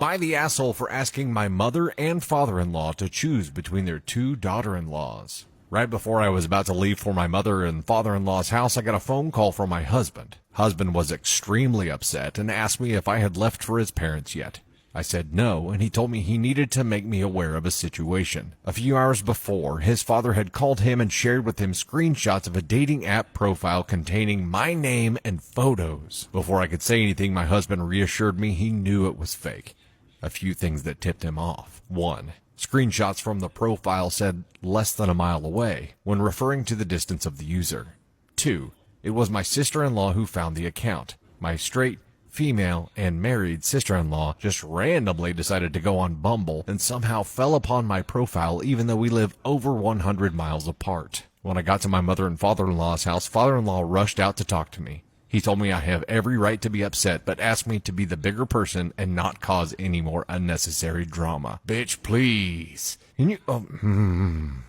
by the asshole for asking my mother and father-in-law to choose between their two daughter-in-laws. Right before I was about to leave for my mother and father-in-law's house, I got a phone call from my husband. Husband was extremely upset and asked me if I had left for his parents yet. I said no, and he told me he needed to make me aware of a situation. A few hours before, his father had called him and shared with him screenshots of a dating app profile containing my name and photos. Before I could say anything, my husband reassured me he knew it was fake. A few things that tipped him off. 1. Screenshots from the profile said less than a mile away when referring to the distance of the user. 2. It was my sister-in-law who found the account. My straight, female, and married sister-in-law just randomly decided to go on Bumble and somehow fell upon my profile even though we live over 100 miles apart. When I got to my mother and father-in-law's house, father-in-law rushed out to talk to me. He told me I have every right to be upset, but asked me to be the bigger person and not cause any more unnecessary drama. Bitch, please. And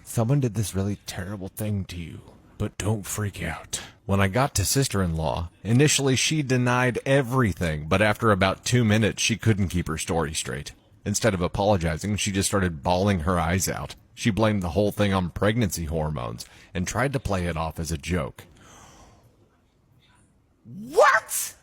someone did this really terrible thing to you, but don't freak out. When I got to sister-in-law, initially she denied everything, but after about 2 minutes, she couldn't keep her story straight. Instead of apologizing, she just started bawling her eyes out. She blamed the whole thing on pregnancy hormones and tried to play it off as a joke. What?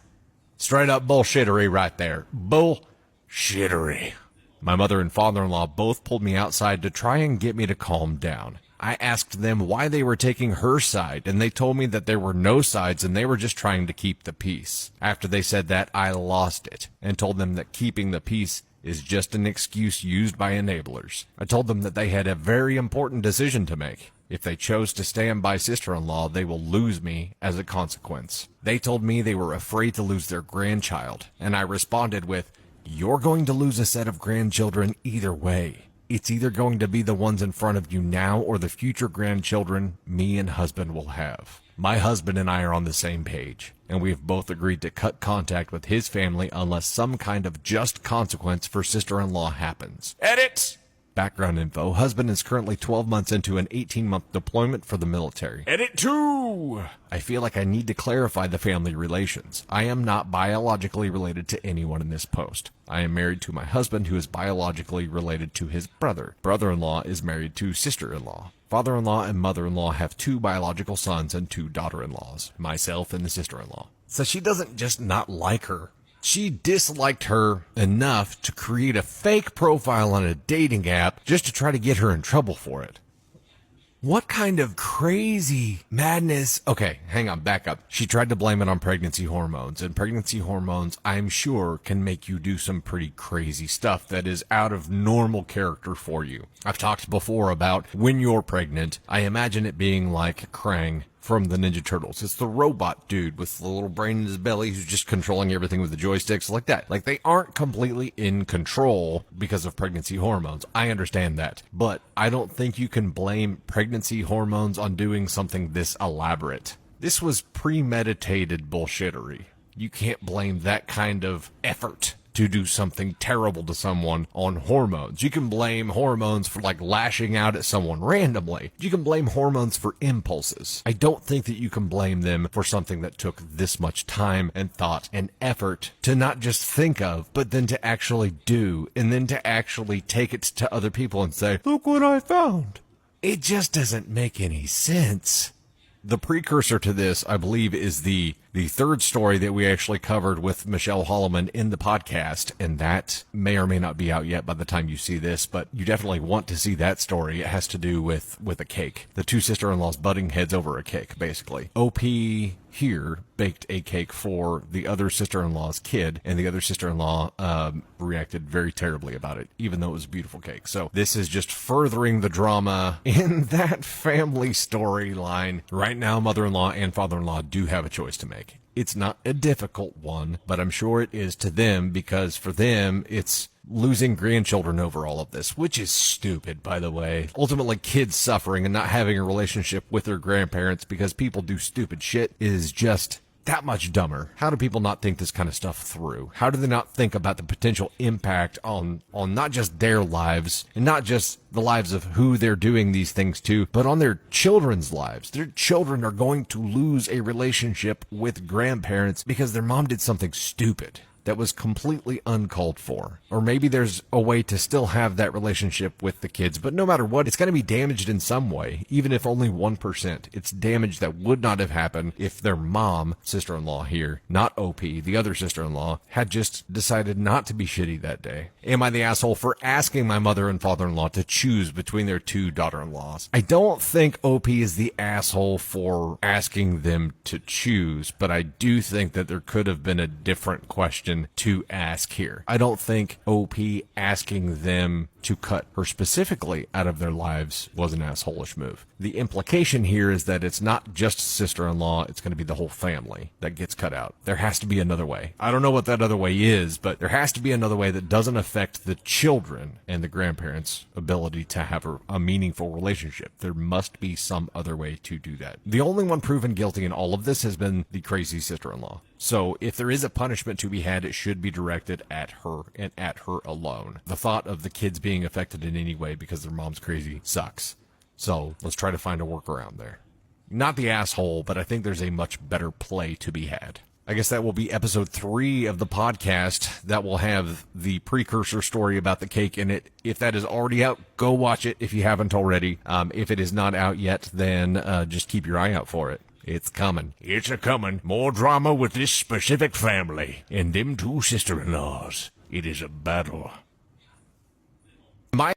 Straight up bullshittery right there. Bullshittery. My mother and father-in-law both pulled me outside to try and get me to calm down. I asked them why they were taking her side, and they told me that there were no sides and they were just trying to keep the peace. After they said that, I lost it and told them that keeping the peace is just an excuse used by enablers. I told them that they had a very important decision to make. If they chose to stand by sister-in-law, they will lose me as a consequence. They told me they were afraid to lose their grandchild, and I responded with, "You're going to lose a set of grandchildren either way. It's either going to be the ones in front of you now or the future grandchildren me and husband will have." My husband and I are on the same page, and we have both agreed to cut contact with his family unless some kind of just consequence for sister-in-law happens. Edit! Background info. Husband is currently 12 months into an 18-month deployment for the military. Edit 2! I feel like I need to clarify the family relations. I am not biologically related to anyone in this post. I am married to my husband, who is biologically related to his brother. Brother-in-law is married to sister-in-law. Father-in-law and mother-in-law have 2 biological sons and 2 daughter-in-laws, myself and the sister-in-law. So she doesn't just not like her. She disliked her enough to create a fake profile on a dating app just to try to get her in trouble for it. What kind of crazy madness? Okay, hang on, back up. She tried to blame it on pregnancy hormones, and pregnancy hormones, I'm sure, can make you do some pretty crazy stuff that is out of normal character for you. I've talked before about when you're pregnant, I imagine it being like Krang from the Ninja Turtles. It's the robot dude with the little brain in his belly who's just controlling everything with the joysticks like that. Like, they aren't completely in control because of pregnancy hormones. I understand that. But I don't think you can blame pregnancy hormones on doing something this elaborate. This was premeditated bullshittery. You can't blame that kind of effort to do something terrible to someone on hormones. You can blame hormones for like lashing out at someone randomly. You can blame hormones for impulses. I don't think that you can blame them for something that took this much time and thought and effort to not just think of, but then to actually do, and then to actually take it to other people and say, "Look what I found." It just doesn't make any sense. The precursor to this, I believe, is the third story that we actually covered with Michelle Holloman in the podcast, and that may or may not be out yet by the time you see this, but you definitely want to see that story. It has to do with a cake. The 2 sister-in-laws butting heads over a cake, basically. OP here baked a cake for the other sister-in-law's kid, and the other sister-in-law reacted very terribly about it, even though it was a beautiful cake. So this is just furthering the drama in that family storyline. Right now, mother-in-law and father-in-law do have a choice to make. It's not a difficult one, but I'm sure it is to them, because for them, it's losing grandchildren over all of this, which is stupid, by the way. Ultimately, kids suffering and not having a relationship with their grandparents because people do stupid shit is just that much dumber. How do people not think this kind of stuff through? How do they not think about the potential impact on not just their lives and not just the lives of who they're doing these things to, but on their children's lives? Their children are going to lose a relationship with grandparents because their mom did something stupid. that was completely uncalled for. Or maybe there's a way to still have that relationship with the kids, but no matter what, it's going to be damaged in some way, even if only 1%. It's damage that would not have happened if their mom, sister-in-law here, not OP, the other sister-in-law, had just decided not to be shitty that day. Am I the asshole for asking my mother and father-in-law to choose between their two daughter-in-laws? I don't think OP is the asshole for asking them to choose, but I do think that there could have been a different question to ask here. I don't think OP asking them to cut her specifically out of their lives was an assholish move. The implication here is that it's not just sister-in-law, it's going to be the whole family that gets cut out. There has to be another way. I don't know what that other way is, but there has to be another way that doesn't affect the children and the grandparents' ability to have a meaningful relationship. There must be some other way to do that. The only one proven guilty in all of this has been the crazy sister-in-law. So if there is a punishment to be had, it should be directed at her and at her alone. The thought of the kids being affected in any way because their mom's crazy sucks. So let's try to find a workaround there. Not the asshole, but I think there's a much better play to be had. I guess that will be episode 3 of the podcast. That will have the precursor story about the cake in it. If that is already out, go watch it if you haven't already. If it is not out yet, then just keep your eye out for it. It's coming. It's a-coming. More drama with this specific family and them two sister-in-laws. It is a battle. My